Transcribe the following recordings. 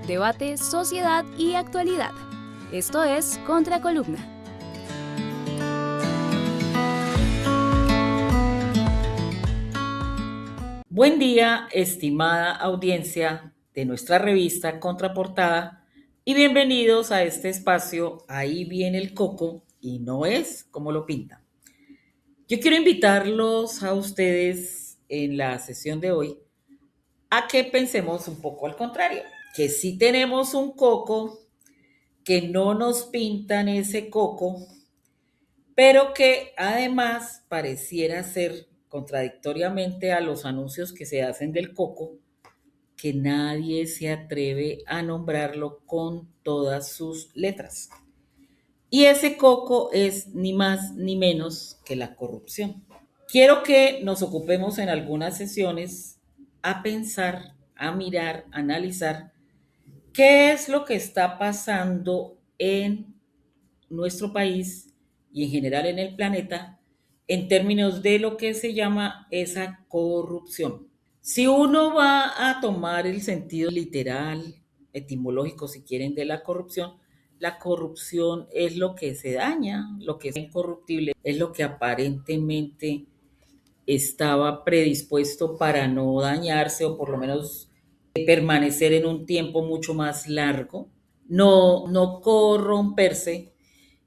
debate, sociedad y actualidad. Esto es Contracolumna. Buen día, estimada audiencia de nuestra revista Contraportada, y bienvenidos a este espacio Ahí viene el coco y no es como lo pinta. Yo quiero invitarlos a ustedes en la sesión de hoy a que pensemos un poco al contrario, que si tenemos un coco, que no nos pintan ese coco, pero que además pareciera ser, contradictoriamente a los anuncios que se hacen del coco, que nadie se atreve a nombrarlo con todas sus letras. Y ese coco es ni más ni menos que la corrupción. Quiero que nos ocupemos en algunas sesiones a pensar, a mirar, a analizar qué es lo que está pasando en nuestro país y en general en el planeta en términos de lo que se llama esa corrupción. Si uno va a tomar el sentido literal, etimológico, si quieren, de la corrupción es lo que se daña, lo que es incorruptible, es lo que aparentemente estaba predispuesto para no dañarse o por lo menos permanecer en un tiempo mucho más largo, no corromperse.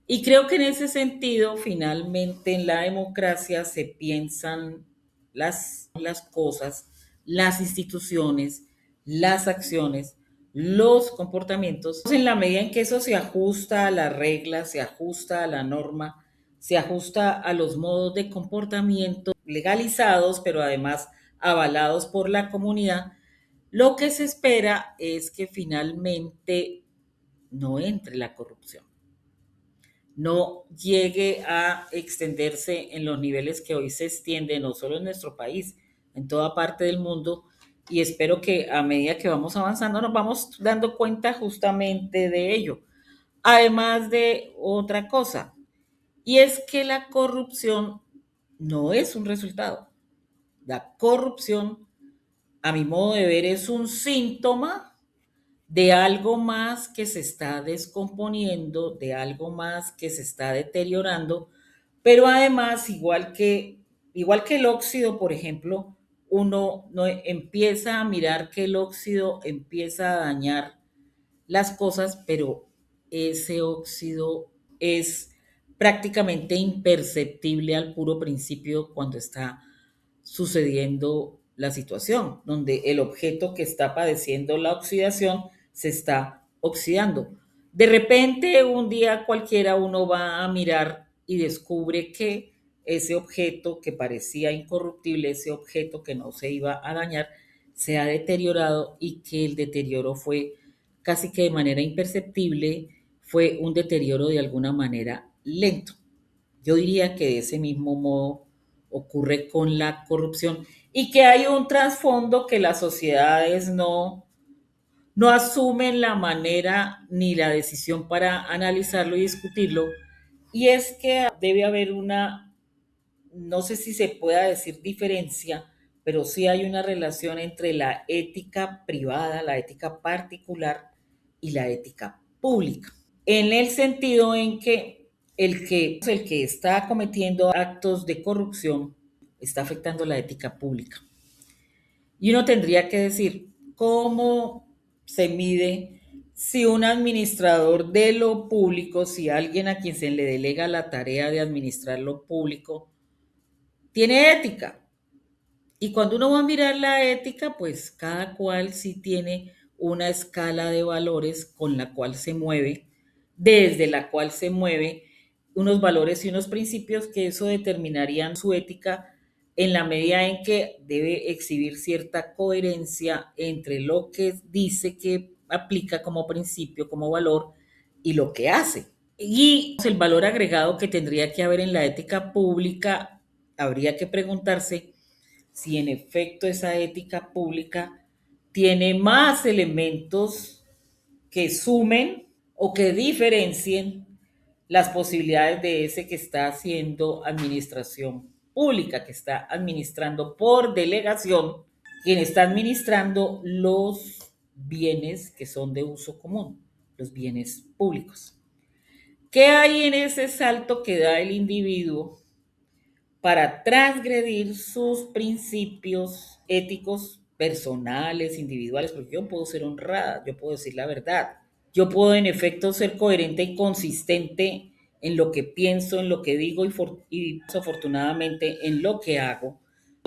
Y creo que en ese sentido, finalmente en la democracia se piensan las cosas, las instituciones, las acciones, los comportamientos, en la medida en que eso se ajusta a la regla, se ajusta a la norma, se ajusta a los modos de comportamiento legalizados, pero además avalados por la comunidad. Lo que se espera es que finalmente no entre la corrupción, no llegue a extenderse en los niveles que hoy se extiende, no solo en nuestro país, en toda parte del mundo. Y espero que a medida que vamos avanzando nos vamos dando cuenta justamente de ello. Además de otra cosa, y es que la corrupción no es un resultado. La corrupción, a mi modo de ver, es un síntoma de algo más que se está descomponiendo, de algo más que se está deteriorando, pero además, igual que el óxido, por ejemplo, uno no empieza a mirar que el óxido empieza a dañar las cosas, pero ese óxido es prácticamente imperceptible al puro principio cuando está sucediendo la situación, donde el objeto que está padeciendo la oxidación se está oxidando. De repente, un día cualquiera uno va a mirar y descubre que ese objeto que parecía incorruptible, ese objeto que no se iba a dañar, se ha deteriorado y que el deterioro fue casi que de manera imperceptible, fue un deterioro de alguna manera lento. Yo diría que de ese mismo modo ocurre con la corrupción y que hay un trasfondo que las sociedades no asumen la manera ni la decisión para analizarlo y discutirlo. Y es que debe haber una, no sé si se pueda decir diferencia, pero sí hay una relación entre la ética privada, la ética particular y la ética pública. En el sentido en que el que está cometiendo actos de corrupción está afectando la ética pública. Y uno tendría que decir, ¿cómo se mide si un administrador de lo público, si alguien a quien se le delega la tarea de administrar lo público, tiene ética? Y cuando uno va a mirar la ética, pues cada cual sí tiene una escala de valores con la cual se mueve, desde la cual se mueve unos valores y unos principios que eso determinarían su ética en la medida en que debe exhibir cierta coherencia entre lo que dice que aplica como principio, como valor y lo que hace. Y el valor agregado que tendría que haber en la ética pública, habría que preguntarse si en efecto esa ética pública tiene más elementos que sumen o que diferencien las posibilidades de ese que está haciendo administración pública, que está administrando por delegación, quien está administrando los bienes que son de uso común, los bienes públicos. ¿Qué hay en ese salto que da el individuo para transgredir sus principios éticos personales, individuales? Porque yo puedo ser honrada, yo puedo decir la verdad, yo puedo en efecto ser coherente y consistente en lo que pienso, en lo que digo y afortunadamente en lo que hago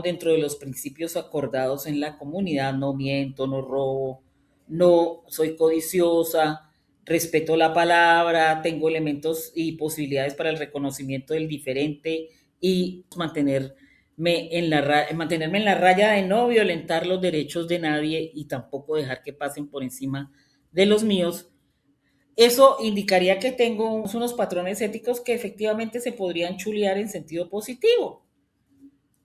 dentro de los principios acordados en la comunidad. No miento, no robo, no soy codiciosa, respeto la palabra, tengo elementos y posibilidades para el reconocimiento del diferente y mantenerme en la raya de no violentar los derechos de nadie y tampoco dejar que pasen por encima de los míos. Eso indicaría que tengo unos patrones éticos que efectivamente se podrían chulear en sentido positivo.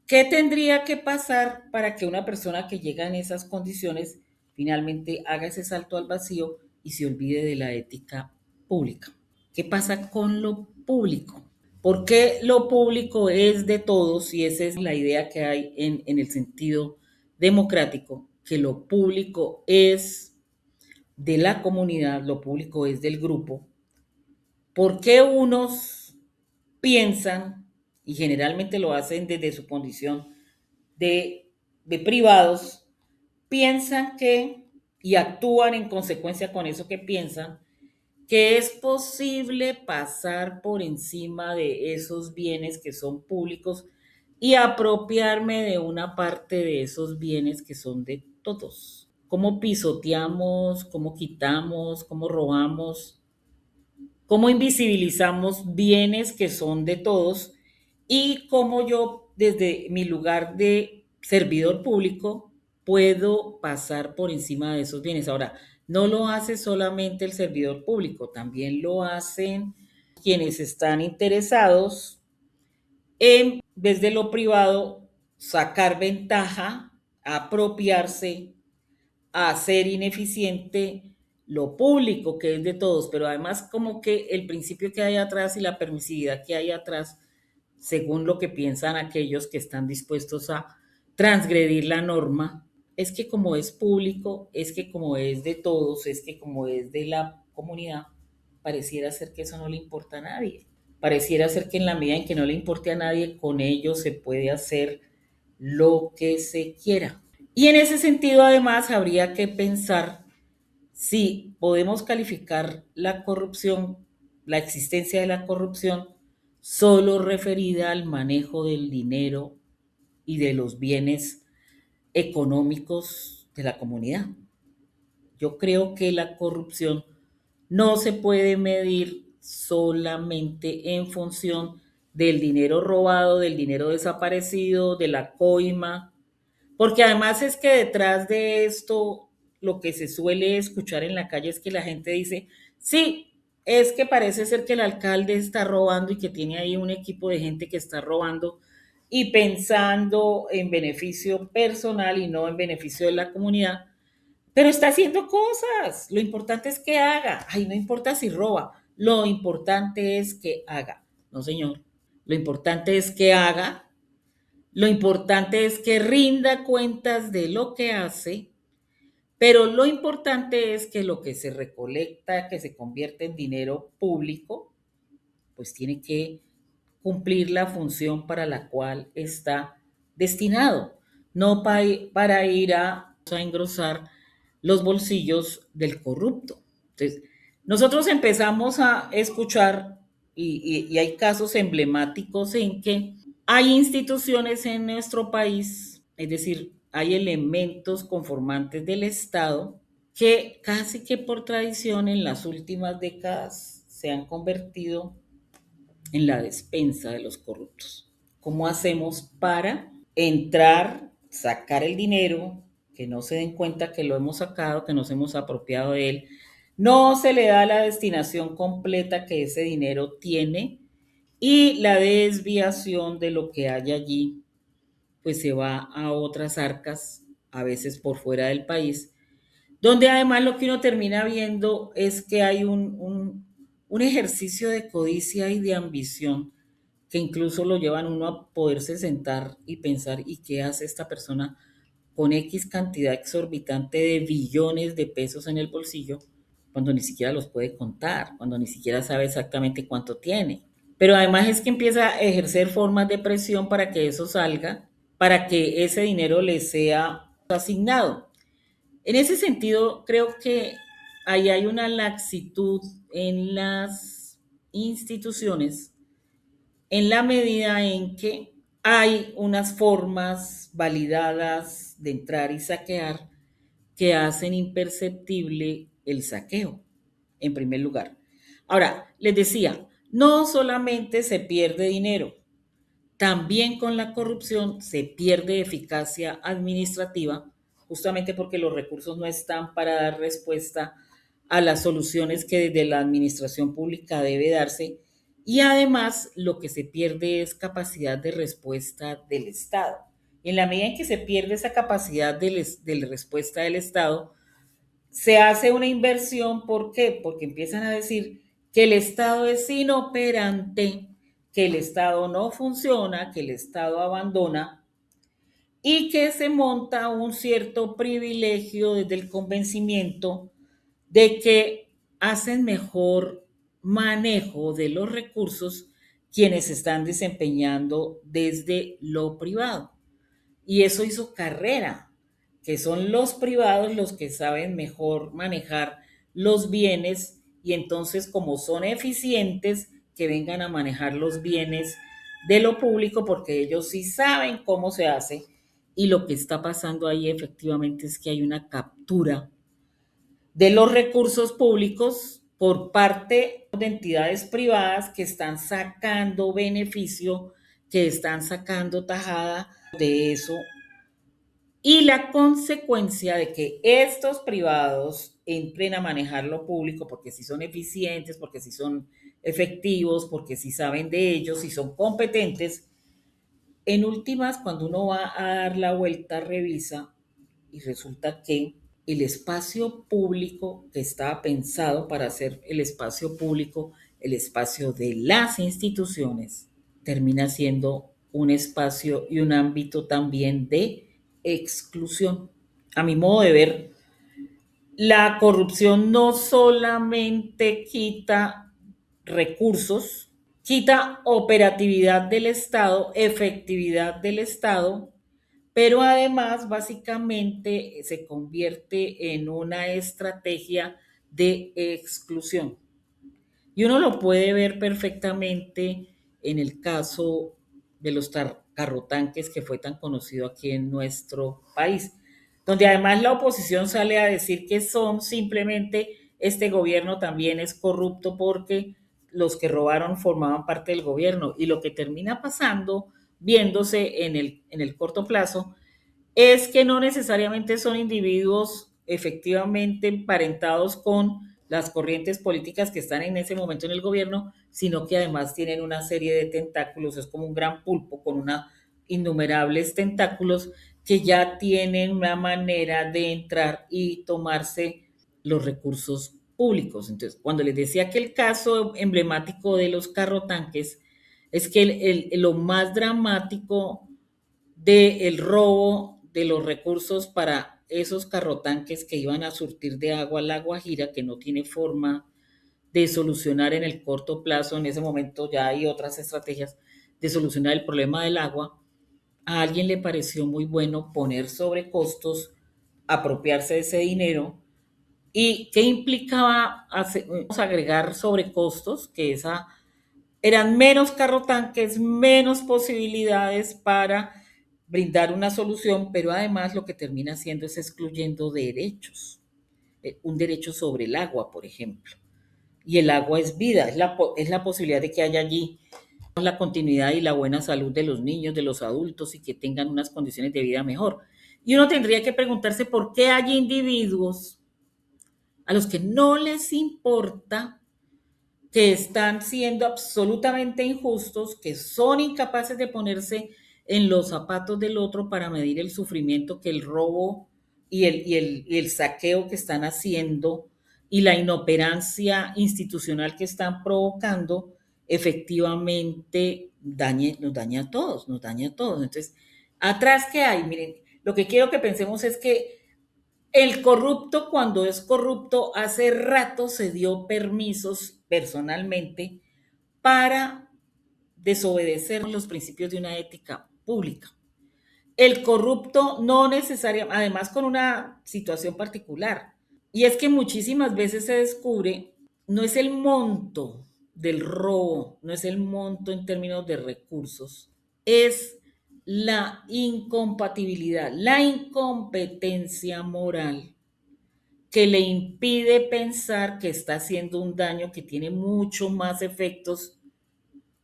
¿Qué tendría que pasar para que una persona que llega en esas condiciones finalmente haga ese salto al vacío y se olvide de la ética pública? ¿Qué pasa con lo público? ¿Por qué lo público es de todos? Y esa es la idea que hay en el sentido democrático, que lo público es de la comunidad, lo público es del grupo. ¿Por qué unos piensan, y generalmente lo hacen desde su condición de privados, piensan que, y actúan en consecuencia con eso que piensan, que es posible pasar por encima de esos bienes que son públicos y apropiarme de una parte de esos bienes que son de todos? ¿Cómo pisoteamos, cómo quitamos, cómo robamos, cómo invisibilizamos bienes que son de todos y cómo yo desde mi lugar de servidor público puedo pasar por encima de esos bienes? Ahora, no lo hace solamente el servidor público, también lo hacen quienes están interesados en, desde lo privado, sacar ventaja, apropiarse, a hacer ineficiente lo público que es de todos, pero además como que el principio que hay atrás y la permisividad que hay atrás, según lo que piensan aquellos que están dispuestos a transgredir la norma, es que como es público, es que como es de todos, es que como es de la comunidad, pareciera ser que eso no le importa a nadie. Pareciera ser que en la medida en que no le importe a nadie, con ello se puede hacer lo que se quiera. Y en ese sentido, además, habría que pensar si podemos calificar la corrupción, la existencia de la corrupción, solo referida al manejo del dinero y de los bienes económicos de la comunidad. Yo creo que la corrupción no se puede medir solamente en función del dinero robado, del dinero desaparecido, de la coima, porque además es que detrás de esto lo que se suele escuchar en la calle es que la gente dice, sí, es que parece ser que el alcalde está robando y que tiene ahí un equipo de gente que está robando y pensando en beneficio personal y no en beneficio de la comunidad, pero está haciendo cosas. Lo importante es que haga. Ay, no importa si roba. Lo importante es que haga. No, señor. Lo importante es que haga. Lo importante es que rinda cuentas de lo que hace, pero lo importante es que lo que se recolecta, que se convierte en dinero público, pues tiene que cumplir la función para la cual está destinado, no para ir a engrosar los bolsillos del corrupto. Entonces, nosotros empezamos a escuchar y hay casos emblemáticos en que hay instituciones en nuestro país, es decir, hay elementos conformantes del Estado que casi que por tradición en las últimas décadas se han convertido en la despensa de los corruptos. ¿Cómo hacemos para entrar, sacar el dinero, que no se den cuenta que lo hemos sacado, que nos hemos apropiado de él? No se le da la destinación completa que ese dinero tiene y la desviación de lo que hay allí, pues se va a otras arcas, a veces por fuera del país, donde además lo que uno termina viendo es que hay un ejercicio de codicia y de ambición que incluso lo llevan uno a poderse sentar y pensar, ¿y qué hace esta persona con X cantidad exorbitante de billones de pesos en el bolsillo cuando ni siquiera los puede contar, cuando ni siquiera sabe exactamente cuánto tiene. Pero además es que empieza a ejercer formas de presión para que eso salga, para que ese dinero le sea asignado. En ese sentido, creo que ahí hay una laxitud en las instituciones en la medida en que hay unas formas validadas de entrar y saquear que hacen imperceptible el saqueo, en primer lugar. Ahora, les decía, no solamente se pierde dinero, también con la corrupción se pierde eficacia administrativa, justamente porque los recursos no están para dar respuesta a las soluciones que desde la administración pública debe darse. Y además lo que se pierde es capacidad de respuesta del Estado. En la medida en que se pierde esa capacidad de respuesta del Estado, se hace una inversión. ¿Por qué? Porque empiezan a decir que el Estado es inoperante, que el Estado no funciona, que el Estado abandona y que se monta un cierto privilegio desde el convencimiento de que hacen mejor manejo de los recursos quienes están desempeñando desde lo privado. Y eso hizo carrera, que son los privados los que saben mejor manejar los bienes y entonces como son eficientes, que vengan a manejar los bienes de lo público porque ellos sí saben cómo se hace y lo que está pasando ahí efectivamente es que hay una captura de los recursos públicos por parte de entidades privadas que están sacando beneficio, que están sacando tajada de eso y la consecuencia de que estos privados entren a manejar lo público, porque si son eficientes, porque si son efectivos, porque si saben de ellos, si son competentes, en últimas, cuando uno va a dar la vuelta, revisa y resulta que el espacio público que estaba pensado para ser el espacio público, el espacio de las instituciones, termina siendo un espacio y un ámbito también de exclusión. A mi modo de ver, la corrupción no solamente quita recursos, quita operatividad del Estado, efectividad del Estado, pero además básicamente se convierte en una estrategia de exclusión. Y uno lo puede ver perfectamente en el caso de los carrotanques que fue tan conocido aquí en nuestro país, donde además la oposición sale a decir que son simplemente este gobierno también es corrupto porque los que robaron formaban parte del gobierno y lo que termina pasando, viéndose en el corto plazo, es que no necesariamente son individuos efectivamente emparentados con las corrientes políticas que están en ese momento en el gobierno, sino que además tienen una serie de tentáculos, es como un gran pulpo con una innumerables tentáculos que ya tienen una manera de entrar y tomarse los recursos públicos. Entonces, cuando les decía que el caso emblemático de los carrotanques es que lo más dramático del robo de los recursos para esos carrotanques que iban a surtir de agua a La Guajira, que no tiene forma de solucionar en el corto plazo, en ese momento ya hay otras estrategias de solucionar el problema del agua, a alguien le pareció muy bueno poner sobrecostos, apropiarse de ese dinero. ¿Y qué implicaba agregar sobrecostos? Que eran menos carrotanques, menos posibilidades para brindar una solución, pero además lo que termina haciendo es excluyendo derechos. Un derecho sobre el agua, por ejemplo. Y el agua es vida, es la posibilidad de que haya allí la continuidad y la buena salud de los niños, de los adultos y que tengan unas condiciones de vida mejor. Y uno tendría que preguntarse por qué hay individuos a los que no les importa, que están siendo absolutamente injustos, que son incapaces de ponerse en los zapatos del otro para medir el sufrimiento que el robo y el saqueo que están haciendo y la inoperancia institucional que están provocando, efectivamente nos daña a todos, nos daña a todos. Entonces, atrás, ¿qué hay? Miren, Lo que quiero que pensemos es que el corrupto, cuando es corrupto, hace rato se dio permisos personalmente para desobedecer los principios de una ética pública. El corrupto no necesariamente, además con una situación particular, y es que muchísimas veces se descubre, no es el monto del robo, no es el monto en términos de recursos, es la incompatibilidad, la incompetencia moral que le impide pensar que está haciendo un daño que tiene mucho más efectos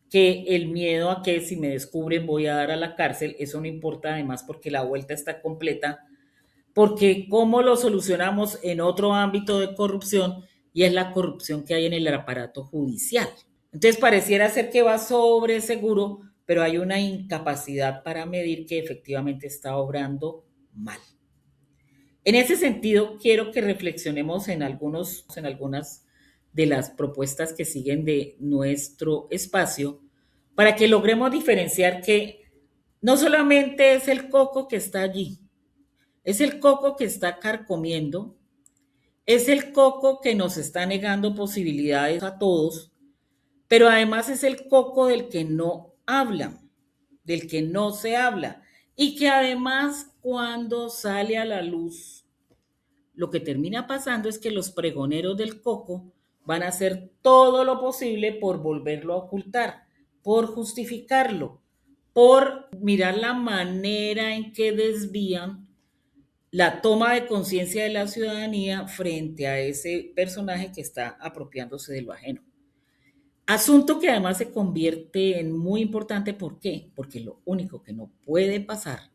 que el miedo a que si me descubren voy a dar a la cárcel. Eso no importa además porque la vuelta está completa, porque cómo lo solucionamos en otro ámbito de corrupción y es la corrupción que hay en el aparato judicial. Entonces pareciera ser que va sobre seguro, pero hay una incapacidad para medir que efectivamente está obrando mal. En ese sentido, quiero que reflexionemos en algunas de las propuestas que siguen de nuestro espacio para que logremos diferenciar que no solamente es el coco que está allí, es el coco que está carcomiendo, es el coco que nos está negando posibilidades a todos, pero además es el coco del que no hablan, del que no se habla y que además cuando sale a la luz lo que termina pasando es que los pregoneros del coco van a hacer todo lo posible por volverlo a ocultar, por justificarlo, por mirar la manera en que desvían la toma de conciencia de la ciudadanía frente a ese personaje que está apropiándose de lo ajeno. Asunto que además se convierte en muy importante. ¿Por qué? Porque lo único que no puede pasar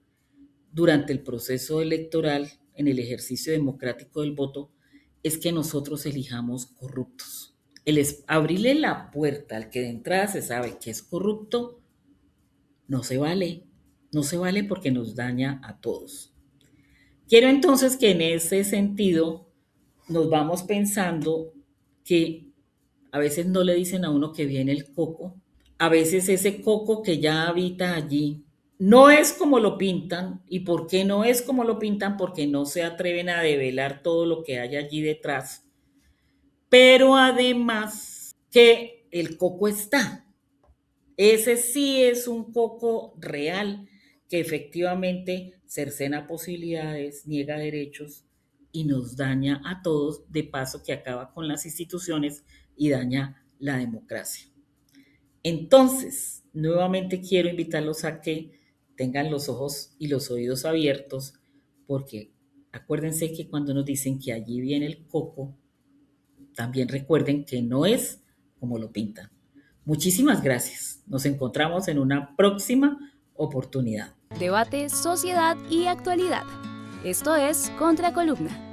durante el proceso electoral, en el ejercicio democrático del voto, es que nosotros elijamos corruptos. Abrirle la puerta al que de entrada se sabe que es corrupto, no se vale. No se vale porque nos daña a todos. Quiero entonces que en ese sentido nos vamos pensando que a veces no le dicen a uno que viene el coco, a veces ese coco que ya habita allí no es como lo pintan. ¿Y por qué no es como lo pintan? Porque no se atreven a develar todo lo que hay allí detrás. Pero además que el coco está. Ese sí es un coco real que efectivamente cercena posibilidades, niega derechos y nos daña a todos, de paso que acaba con las instituciones y daña la democracia. Entonces, nuevamente quiero invitarlos a que tengan los ojos y los oídos abiertos, porque acuérdense que cuando nos dicen que allí viene el coco, también recuerden que no es como lo pintan. Muchísimas gracias. Nos encontramos en una próxima oportunidad. Debate, sociedad y actualidad. Esto es Contracolumna.